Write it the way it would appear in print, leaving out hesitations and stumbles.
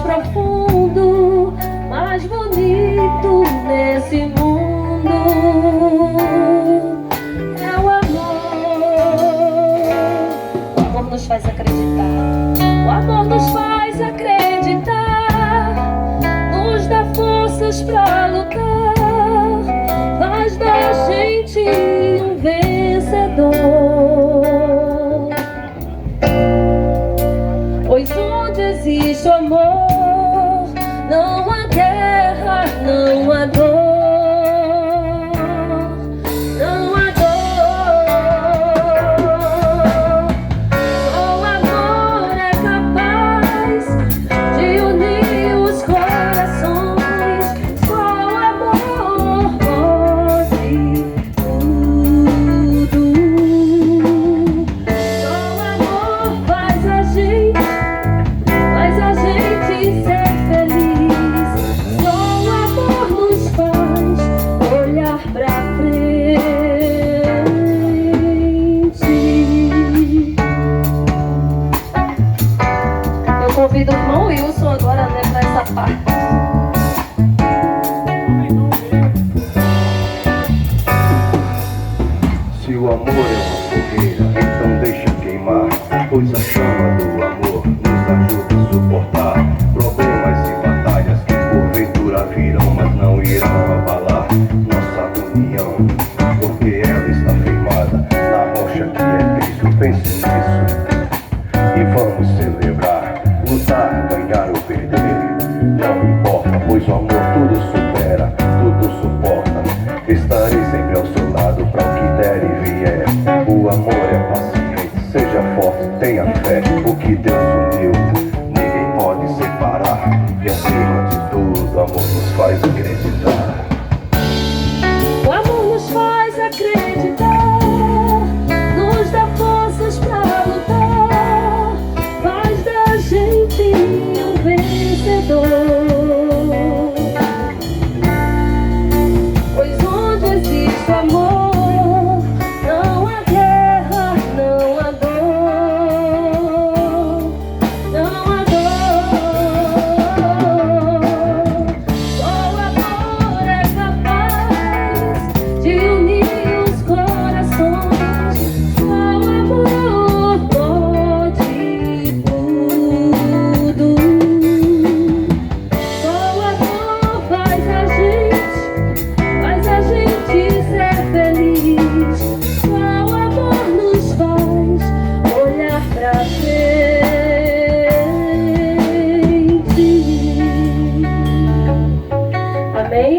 profundo, mais bonito nesse mundo é o amor. O amor nos faz acreditar, o amor nos faz acreditar, nos dá forças pra lutar, faz da gente um vencedor. Pois onde existe o amor, não há guerra, não há dor, não há dor. Só o amor é capaz de unir os corações, só o amor pode tudo. Só o amor faz a gente ser feliz. Só o amor nos faz olhar pra frente. Eu convido o irmão Wilson agora, né, pra essa parte. Se o amor é uma fogueira, então deixa queimar, pois a chama do amor nos ajuda a suportar problemas e batalhas que porventura virão, mas não irão abalar nossa união, porque ela está firmada na rocha que é Cristo. Pense nisso e vamos celebrar, lutar, ganhar ou perder, não importa, pois o amor tudo supera, tudo suporta. Estarei sempre ao seu lado para o que der e vier. O amor é paciente, seja forte, tenha fé. O que Deus uniu, ninguém pode separar. E acima de tudo, o amor nos faz acreditar. O amor nos faz acreditar, nos dá forças pra lutar, faz da gente um vencedor. Pois onde existe o amor, não há guerra, não há dor, não há dor. Só o amor é capaz de unir os corações, só o amor pode tudo. Só o amor faz a gente ser feliz. Só o amor nos faz olhar pra frente. Amém?